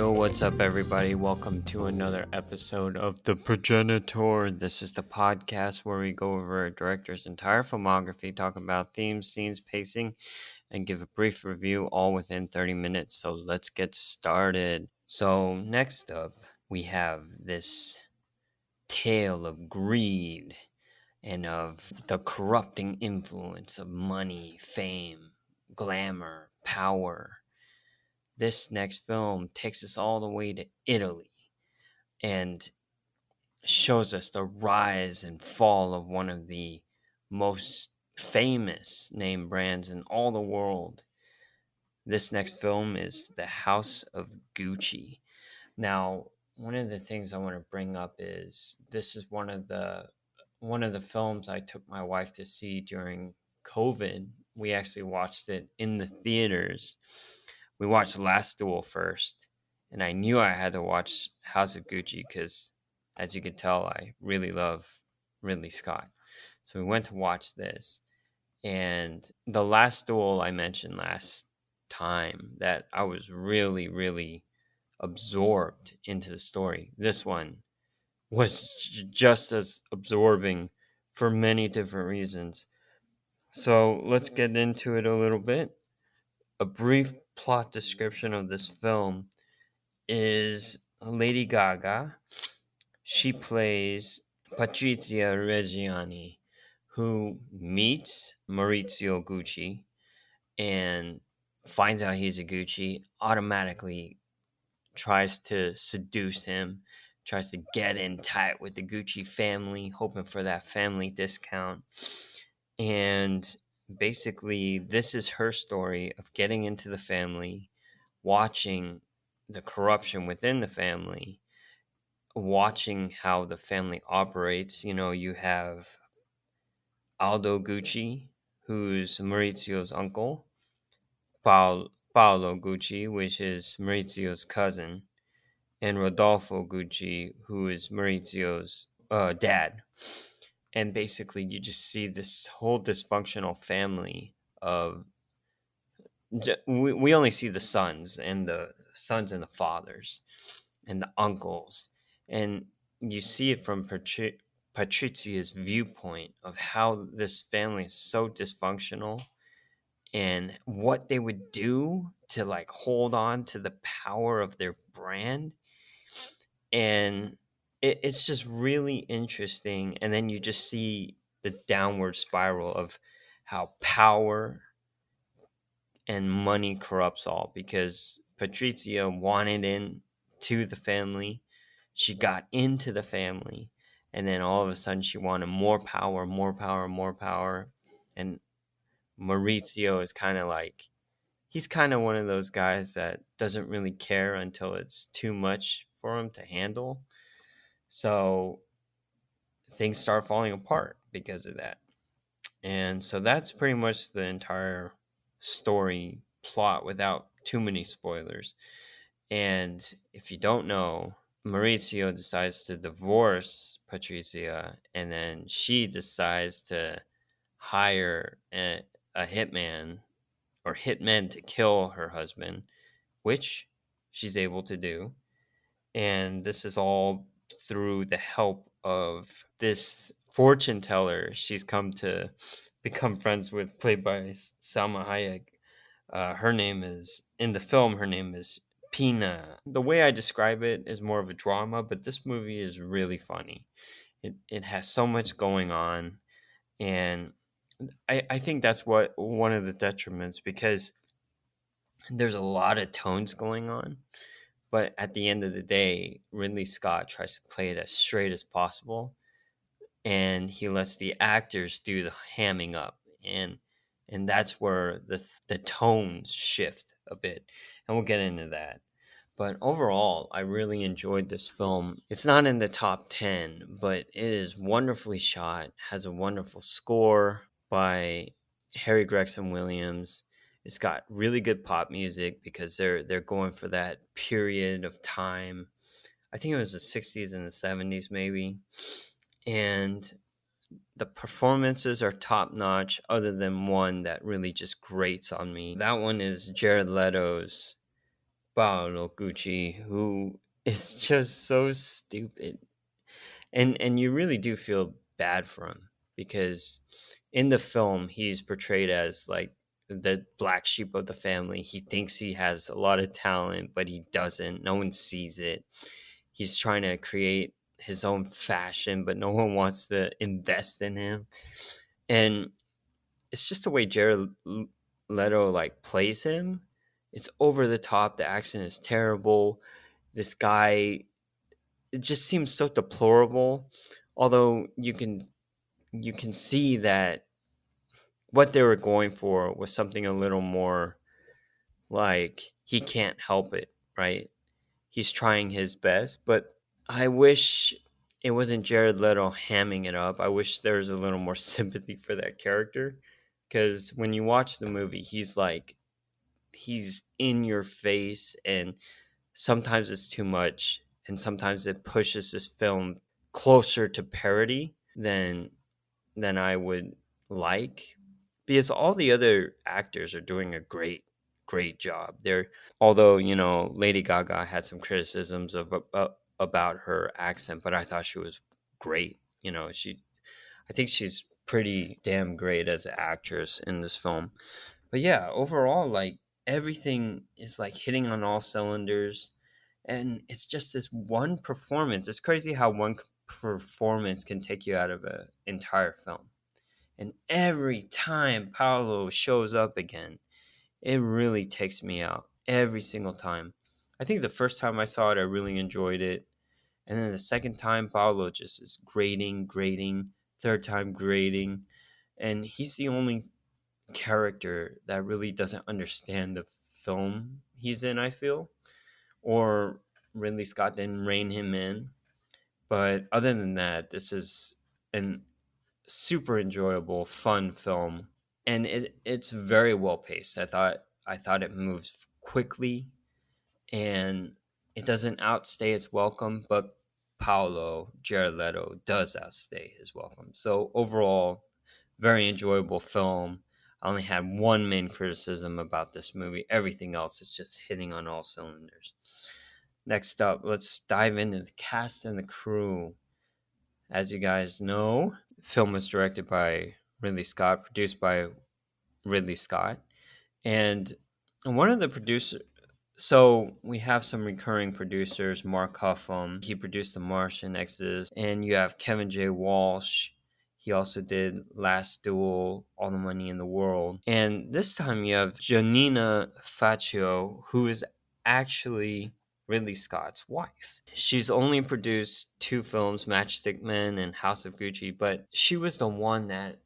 Yo, what's up, everybody? Welcome to another episode of The Progenitor. This is the podcast where we go over a director's entire filmography, talk about themes, scenes, pacing, and give a brief review all within 30 minutes. So let's get started. So, next up, we have this tale of greed and of the corrupting influence of money, fame, glamour, power. This next film takes us all the way to Italy and shows us the rise and fall of one of the most famous name brands in all the world. This next film is The House of Gucci. Now, one of the things I want to bring up is this is one of the films I took my wife to see during COVID. We actually watched it in the theaters. We watched Last Duel first, and I knew I had to watch House of Gucci because, as you could tell, I really love Ridley Scott. So we went to watch this, and the Last Duel I mentioned last time that I was really, really absorbed into the story. This one was just as absorbing for many different reasons. So let's get into it a little bit. A brief plot description of this film is Lady Gaga. She plays Patrizia Reggiani, who meets Maurizio Gucci and finds out he's a Gucci, automatically tries to seduce him, tries to get in tight with the Gucci family, hoping for that family discount. And basically, this is her story of getting into the family, watching the corruption within the family, watching how the family operates. You know, you have Aldo Gucci, who's Maurizio's uncle, Paolo Gucci, which is Maurizio's cousin, and Rodolfo Gucci, who is Maurizio's dad. And basically, you just see this whole dysfunctional family of. We only see the sons and the fathers and the uncles, and you see it from Patrizia's viewpoint of how this family is so dysfunctional and what they would do to like hold on to the power of their brand. And it's just really interesting. And then you just see the downward spiral of how power and money corrupts all, because Patrizia wanted into the family. She got into the family, and then all of a sudden she wanted more power, more power, more power. And Maurizio is kind of like, he's kind of one of those guys that doesn't really care until it's too much for him to handle. So things start falling apart because of that. And so that's pretty much the entire story plot without too many spoilers. And if you don't know, Maurizio decides to divorce Patrizia, and then she decides to hire a hitman or hitmen to kill her husband, which she's able to do. And this is all through the help of this fortune teller she's come to become friends with, played by Salma Hayek. Her name is, in the film, her name is Pina. The way I describe it is more of a drama, but this movie is really funny. It has so much going on, and I think that's what one of the detriments, because there's a lot of tones going on. But at the end of the day, Ridley Scott tries to play it as straight as possible, and he lets the actors do the hamming up, and that's where the tones shift a bit, and we'll get into that. But overall, I really enjoyed this film. It's not in the top 10, but it is wonderfully shot, has a wonderful score by Harry Gregson Williams. It's got really good pop music because they're going for that period of time. I think it was the 60s and the 70s maybe. And the performances are top notch, other than one that really just grates on me. That one is Jared Leto's Paolo Gucci, who is just so stupid. And you really do feel bad for him because in the film he's portrayed as like the black sheep of the family. He thinks he has a lot of talent, but he doesn't. No one sees it. He's trying to create his own fashion, but no one wants to invest in him. And it's just the way Leto like plays him. It's over the top. The accent is terrible. This guy, it just seems so deplorable. Although you can see that what they were going for was something a little more like he can't help it, right? He's trying his best, but I wish it wasn't Jared Leto hamming it up. I wish there was a little more sympathy for that character because when you watch the movie, he's in your face, and sometimes it's too much, and sometimes it pushes this film closer to parody than I would like, because all the other actors are doing a great job. They're Although Lady Gaga had some criticisms about her accent, but I thought she was great. I think she's pretty damn great as an actress in this film. But yeah, overall, like everything is like hitting on all cylinders, and it's just this one performance. It's crazy how one performance can take you out of an entire film. And every time Paolo shows up again, it really takes me out every single time. I think the first time I saw it, I really enjoyed it. And then the second time, Paolo just is grading. Third time, grading. And he's the only character that really doesn't understand the film he's in, I feel. Or Ridley Scott didn't rein him in. But other than that, this is an super enjoyable, fun film, and it's very well paced. I thought it moves quickly, and it doesn't outstay its welcome, but Jared Leto does outstay his welcome. So overall, very enjoyable film. I only had one main criticism about this movie. Everything else is just hitting on all cylinders. Next up, let's dive into the cast and the crew. As you guys know, the film was directed by Ridley Scott, produced by Ridley Scott, and one of the producers. So we have some recurring producers. Mark Huffam, he produced The Martian, Exodus, and you have Kevin J. Walsh. He also did Last Duel, All the Money in the World, and this time you have Janina Faccio, who is actually Ridley Scott's wife. She's only produced two films, Matchstick Men and House of Gucci, but she was the one that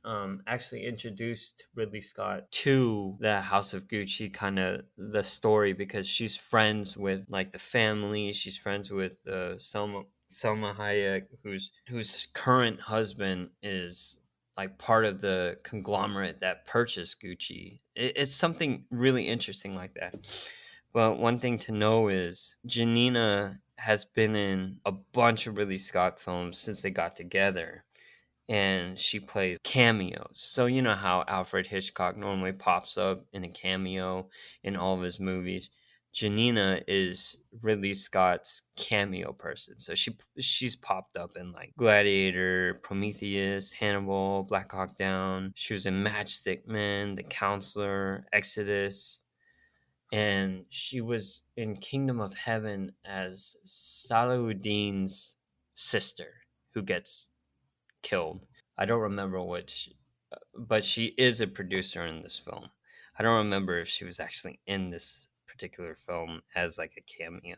actually introduced Ridley Scott to the House of Gucci kind of the story, because she's friends with like the family. She's friends with Selma Hayek, whose current husband is like part of the conglomerate that purchased Gucci. It's something really interesting like that. But one thing to know is Janina has been in a bunch of Ridley Scott films since they got together, and she plays cameos. So you know how Alfred Hitchcock normally pops up in a cameo in all of his movies. Janina is Ridley Scott's cameo person. So she's popped up in like Gladiator, Prometheus, Hannibal, Black Hawk Down. She was in Matchstick Men, The Counselor, Exodus, and she was in Kingdom of Heaven as Salahuddin's sister who gets killed. I don't remember but she is a producer in this film. I don't remember if she was actually in this particular film as like a cameo.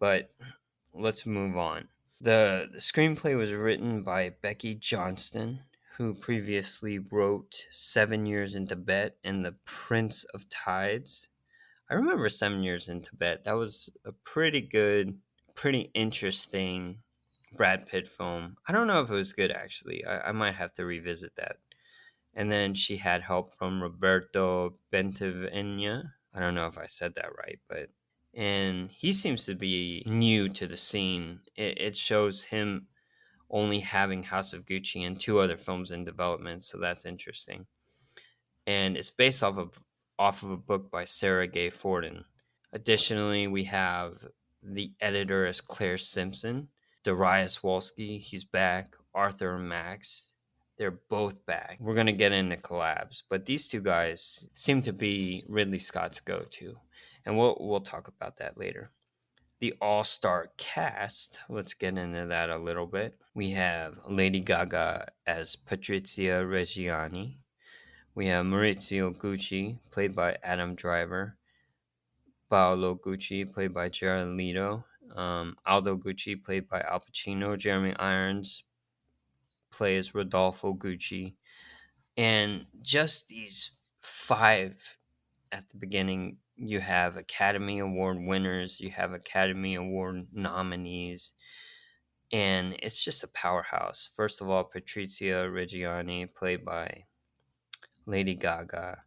But let's move on. The screenplay was written by Becky Johnston, who previously wrote 7 Years in Tibet and The Prince of Tides. I remember 7 Years in Tibet. That was a pretty good, pretty interesting Brad Pitt film. I don't know if it was good actually. I might have to revisit that. And then she had help from Roberto Bentevenia. I don't know if I said that right, but and he seems to be new to the scene. It shows him only having House of Gucci and two other films in development, so that's interesting. And it's based off of a book by Sarah Gay Forden. Additionally, we have the editor as Claire Simpson, Darius Wolski, he's back, Arthur and Max, they're both back. We're gonna get into collabs, but these two guys seem to be Ridley Scott's go-to, and we'll talk about that later. The all-star cast, let's get into that a little bit. We have Lady Gaga as Patrizia Reggiani. We have Maurizio Gucci, played by Adam Driver. Paolo Gucci, played by Jared Leto. Aldo Gucci, played by Al Pacino. Jeremy Irons plays Rodolfo Gucci. And just these five at the beginning, you have Academy Award winners, you have Academy Award nominees, and it's just a powerhouse. First of all, Patrizia Reggiani, played by Lady Gaga.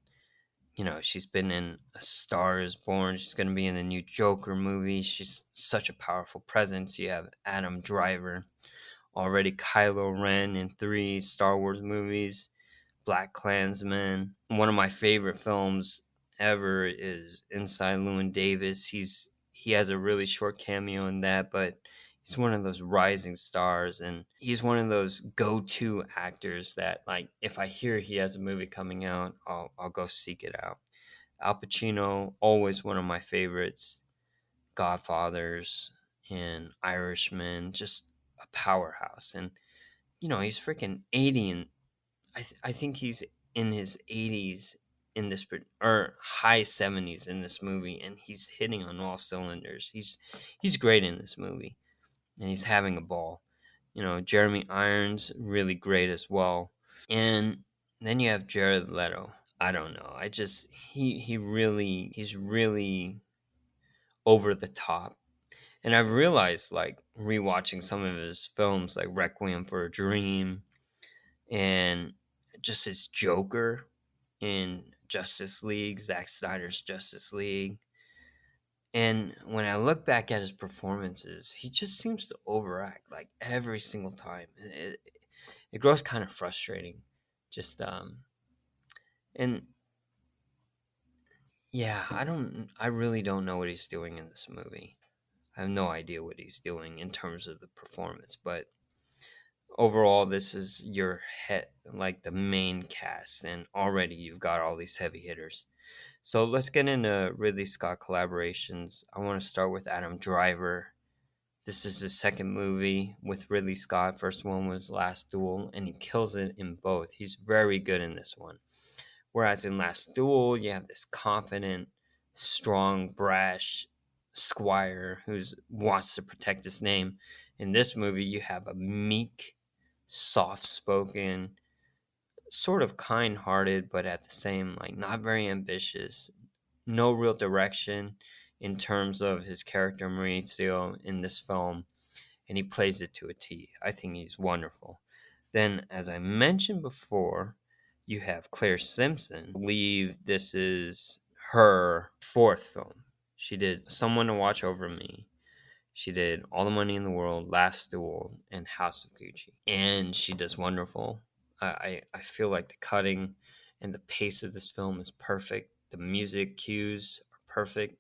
You know, she's been in A Star is Born. She's going to be in the new Joker movie. She's such a powerful presence. You have Adam Driver, already Kylo Ren in 3 Star Wars movies, Black Klansman. One of my favorite films ever is Inside Llewyn Davis. He has a really short cameo in that, but he's one of those rising stars, and he's one of those go-to actors that, like, if I hear he has a movie coming out, I'll go seek it out. Al Pacino, always one of my favorites. Godfathers and Irishman, just a powerhouse. And you know, he's freaking 80, and I think he's in his 80s in this, or high 70s in this movie, and he's hitting on all cylinders. He's great in this movie, and he's having a ball. You know, Jeremy Irons really great as well, and then you have Jared Leto. I don't know. I just he's really over the top. And I've realized, like, rewatching some of his films like Requiem for a Dream and just his Joker in Justice League, Zack Snyder's Justice League. And when I look back at his performances, he just seems to overact like every single time. It grows kind of frustrating. Just and yeah, I really don't know what he's doing in this movie. I have no idea what he's doing in terms of the performance, but overall, this is your head, like the main cast, and already you've got all these heavy hitters. So let's get into Ridley Scott collaborations. I want to start with Adam Driver. This is his second movie with Ridley Scott. First one was Last Duel, and he kills it in both. He's very good in this one. Whereas in Last Duel, you have this confident, strong, brash squire who wants to protect his name. In this movie, you have a meek, soft spoken, sort of kind hearted, but at the same, like, not very ambitious, no real direction in terms of his character Maurizio in this film, and he plays it to a T. I think he's wonderful. Then, as I mentioned before, you have Claire Simpson. I believe this is her fourth film. She did Someone to Watch Over Me. She did All the Money in the World, Last Duel, and House of Gucci. And she does wonderful. I feel like the cutting and the pace of this film is perfect. The music cues are perfect,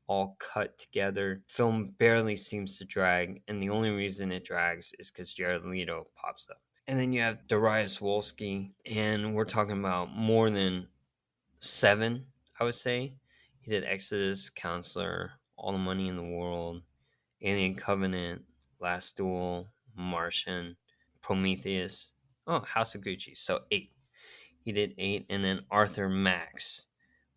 all cut together. Film barely seems to drag, and the only reason it drags is because Jared Leto pops up. And then you have Darius Wolski, and we're talking about more than 7, I would say. He did Exodus, Counselor, All the Money in the World, Alien Covenant, Last Duel, Martian, Prometheus. Oh, House of Gucci. So 8. He did 8, and then Arthur Max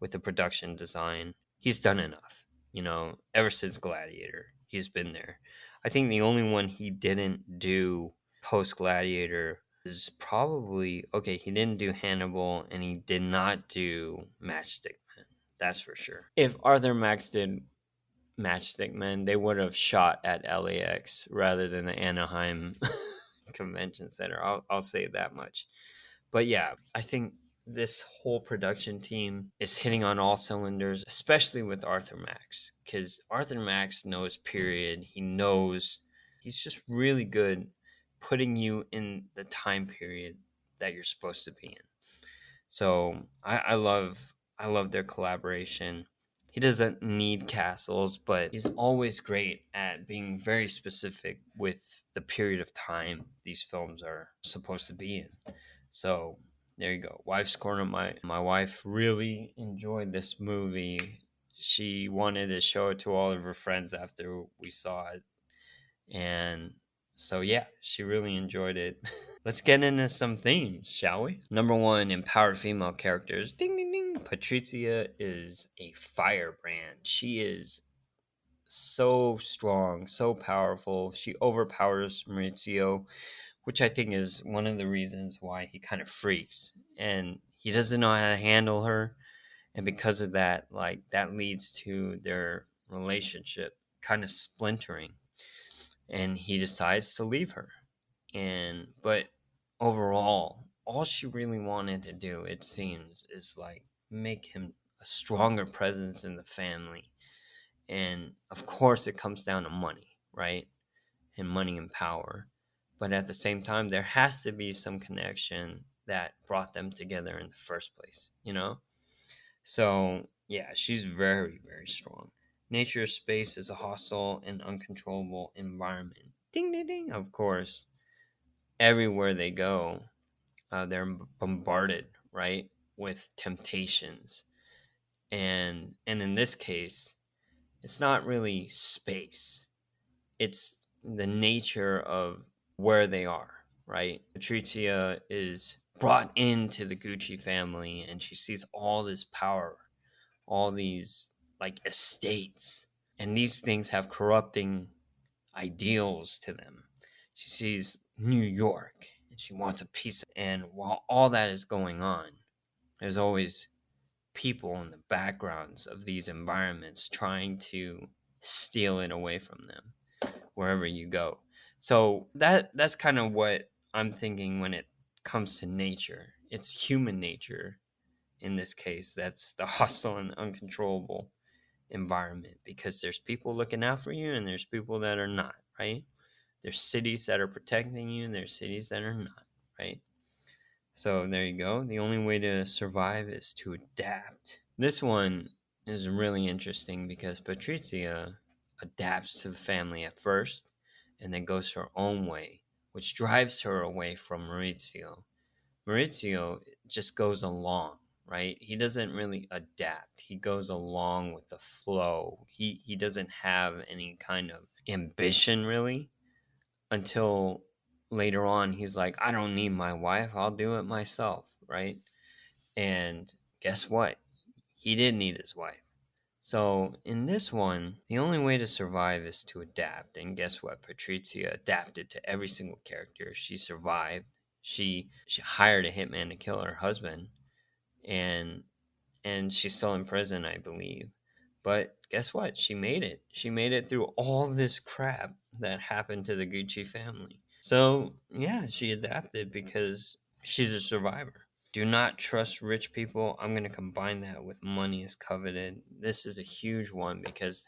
with the production design. He's done enough. You know, ever since Gladiator, he's been there. I think the only one he didn't do post Gladiator is probably, okay, he didn't do Hannibal, and he did not do Matchstick Men. That's for sure. If Arthur Max did Matchstick Men, they would have shot at LAX rather than the Anaheim Convention Center. I'll say that much. But yeah, I think this whole production team is hitting on all cylinders, especially with Arthur Max, because Arthur Max knows period. He knows, he's just really good putting you in the time period that you're supposed to be in. So I love their collaboration. He doesn't need castles, but he's always great at being very specific with the period of time these films are supposed to be in. So there you go. Wife's Corner. My wife really enjoyed this movie. She wanted to show it to all of her friends after we saw it. And so yeah, she really enjoyed it. Let's get into some themes, shall we? Number one, empowered female characters. Ding ding ding. Patrizia is a firebrand. She is so strong, so powerful. She overpowers Maurizio, which I think is one of the reasons why he kind of freaks. And he doesn't know how to handle her. And because of that, like that leads to their relationship kind of splintering. And he decides to leave her. But overall, all she really wanted to do, it seems, is like make him a stronger presence in the family. And of course, it comes down to money, right? And money and power. But at the same time, there has to be some connection that brought them together in the first place, you know? So, yeah, she's very, very strong. Nature's space is a hostile and uncontrollable environment. Ding, ding, ding. Of course, everywhere they go, they're bombarded, right, with temptations. And in this case, it's not really space. It's the nature of where they are, right? Patrizia is brought into the Gucci family and she sees all this power, all these like estates, and these things have corrupting ideals to them. She sees New York and she wants a piece of it. And while all that is going on, there's always people in the backgrounds of these environments trying to steal it away from them wherever you go. So that's kind of what I'm thinking when it comes to nature. It's human nature in this case that's the hostile and uncontrollable environment, because there's people looking out for you and there's people that are not, right? There's cities that are protecting you and there's cities that are not, right? So there you go. The only way to survive is to adapt. This one is really interesting because Patrizia adapts to the family at first and then goes her own way, which drives her away from Maurizio. Maurizio just goes along, right? He doesn't really adapt. He goes along with the flow. He doesn't have any kind of ambition really until later on. He's like, I don't need my wife. I'll do it myself, right? And guess what? He did need his wife. So in this one, the only way to survive is to adapt. And guess what? Patrizia adapted to every single character. She survived. She hired a hitman to kill her husband, and she's still in prison, I believe. But guess what? She made it. She made it through all this crap that happened to the Gucci family. So yeah, she adapted because she's a survivor. Do not trust rich people. I'm going to combine that with money is coveted. This is a huge one because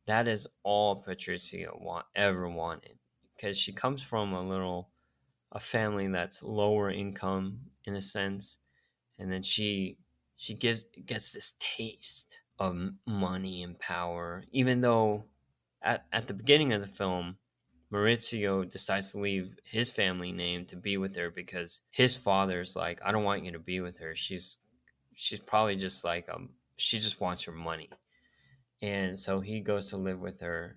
that is all Patrizia ever wanted. Because she comes from a family that's lower income in a sense, and then she gets this taste of money and power. Even though at the beginning of the film, Maurizio decides to leave his family name to be with her because his father's like, I don't want you to be with her. She's probably just like she just wants your money. And so he goes to live with her,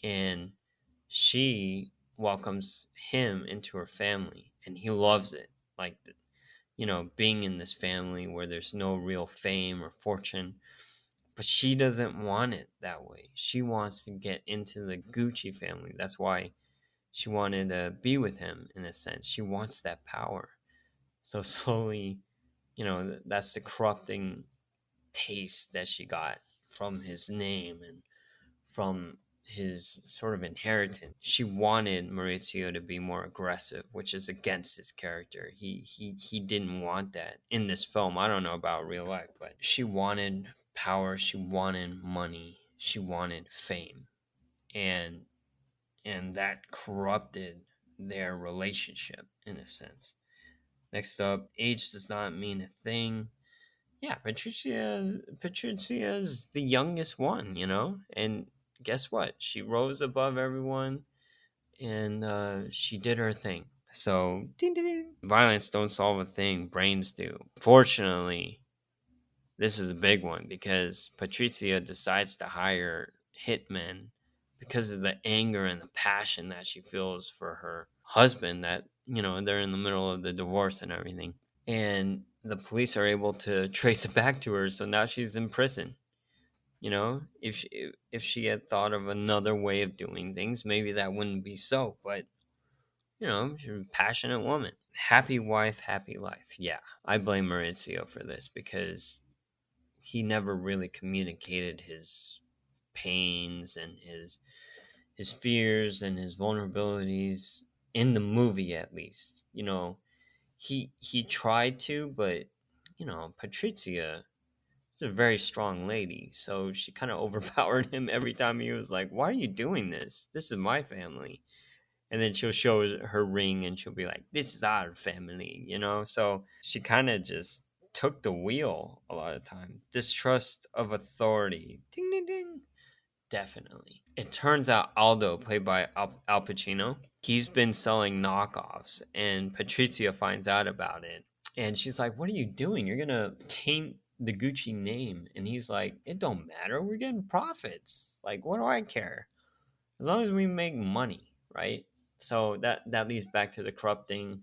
and she welcomes him into her family and he loves it. Like, being in this family where there's no real fame or fortune. But she doesn't want it that way. She wants to get into the Gucci family. That's why she wanted to be with him in a sense. She wants that power. So slowly, that's the corrupting taste that she got from his name and from his sort of inheritance. She wanted Maurizio to be more aggressive, which is against his character. He didn't want that in this film. I don't know about real life, but she wanted power, she wanted money, she wanted fame. And that corrupted their relationship in a sense. Next up, age does not mean a thing. Yeah, Patricia's the youngest one, and guess what? She rose above everyone, and she did her thing. So, ding, ding, ding. Violence don't solve a thing, brains do. Fortunately, this is a big one because Patricia decides to hire hitmen because of the anger and the passion that she feels for her husband, that, they're in the middle of the divorce and everything. And the police are able to trace it back to her, so now she's in prison. If she had thought of another way of doing things, maybe that wouldn't be so. But she's a passionate woman, happy wife, happy life. Yeah, I blame Maurizio for this because he never really communicated his pains and his fears and his vulnerabilities in the movie, at least. He tried to, but Patrizia is a very strong lady, so she kind of overpowered him every time he was like, "Why are you doing this? This is my family." And then she'll show her ring and she'll be like, "This is our family." So she kind of just took the wheel a lot of time. Distrust of authority. Ding, ding, ding. Definitely. It turns out Aldo, played by Al Pacino, he's been selling knockoffs, and Patrizia finds out about it. And she's like, "What are you doing? You're going to taint the Gucci name." And he's like, "It don't matter. We're getting profits. Like, what do I care? As long as we make money, right?" So that leads back to the corrupting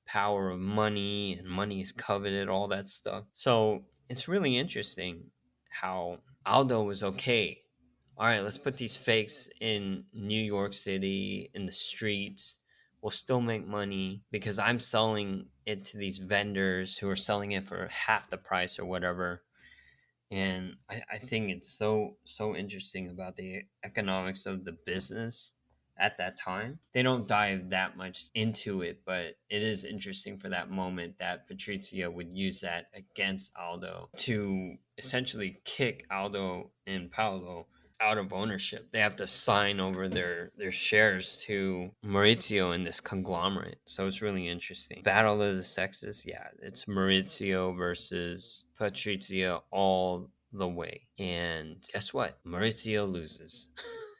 power of money, and money is coveted, all that stuff. So it's really interesting how Aldo was okay. All right, let's put these fakes in New York City, in the streets. We'll still make money because I'm selling it to these vendors who are selling it for half the price or whatever. And I think it's so interesting about the economics of the business at that time. They don't dive that much into it, but it is interesting for that moment that Patrizia would use that against Aldo to essentially kick Aldo and Paolo out of ownership. They have to sign over their shares to Maurizio in this conglomerate. So it's really interesting. Battle of the Sexes, yeah, it's Maurizio versus Patrizia all the way. And guess what? Maurizio loses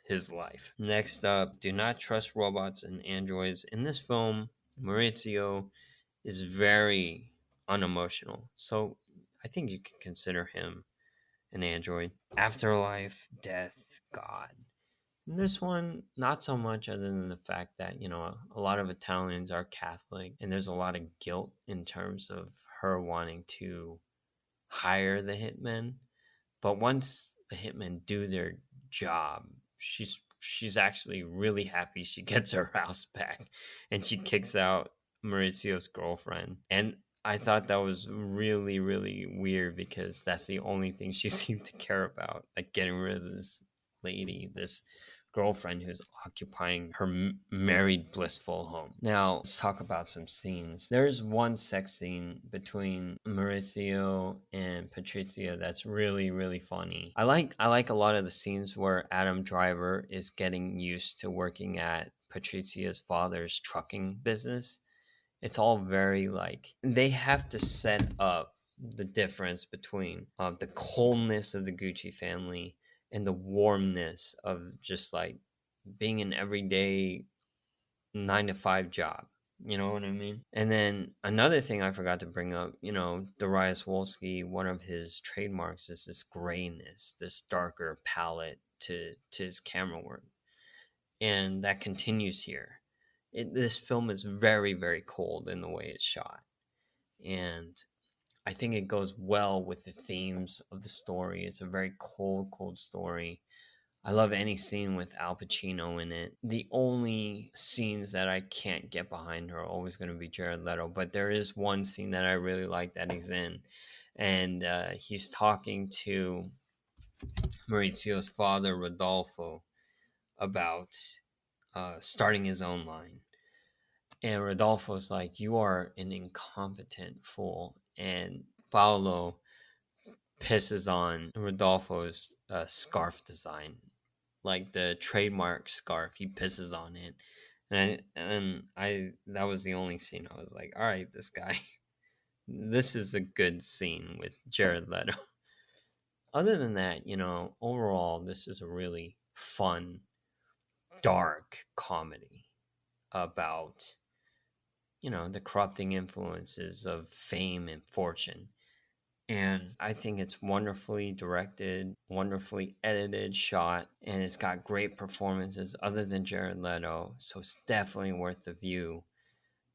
his life. Next up, do not trust robots and androids. In this film, Maurizio is very unemotional. So I think you can consider him an android. Afterlife, death, God. In this one, not so much, other than the fact that, a lot of Italians are Catholic, and there's a lot of guilt in terms of her wanting to hire the hitmen. But once the hitmen do their job, she's actually really happy she gets her house back, and she kicks out Maurizio's girlfriend. And I thought that was really, really weird because that's the only thing she seemed to care about, like getting rid of this lady, this girlfriend who's occupying her married blissful home. Now let's talk about some scenes. There's one sex scene between Mauricio and Patrizia that's really, really funny. I like a lot of the scenes where Adam Driver is getting used to working at Patrizia's father's trucking business. It's all very like they have to set up the difference between the coldness of the Gucci family and the warmness of just like being an everyday 9 to 5 job. You know what I mean? And then another thing I forgot to bring up, Darius Wolski, one of his trademarks is this grayness, this darker palette to his camera work. And that continues here. This film is very, very cold in the way it's shot. And I think it goes well with the themes of the story. It's a very cold, cold story. I love any scene with Al Pacino in it. The only scenes that I can't get behind are always going to be Jared Leto, but there is one scene that I really like that he's in, and he's talking to Maurizio's father, Rodolfo, about starting his own line. And Rodolfo's like, "You are an incompetent fool." And Paolo pisses on Rodolfo's scarf design, like the trademark scarf. He pisses on it, and I that was the only scene I was like, all right, this guy this is a good scene with Jared Leto. Other than that, overall, this is a really fun, dark comedy about, the corrupting influences of fame and fortune. And I think it's wonderfully directed, wonderfully edited, shot, and it's got great performances other than Jared Leto. So it's definitely worth the view.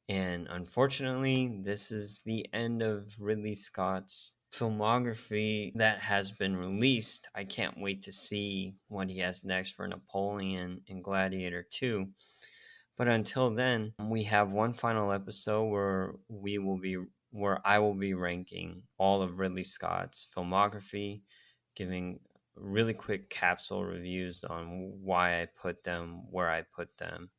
And unfortunately, this is the end of Ridley Scott's filmography that has been released. I can't wait to see what he has next for Napoleon and Gladiator 2. But until then, we have one final episode where I will be ranking all of Ridley Scott's filmography, giving really quick capsule reviews on why I put them where I put them.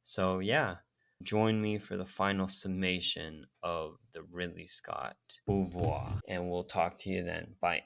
So yeah, join me for the final summation of the Ridley Scott Beauvoir, and we'll talk to you then. Bye.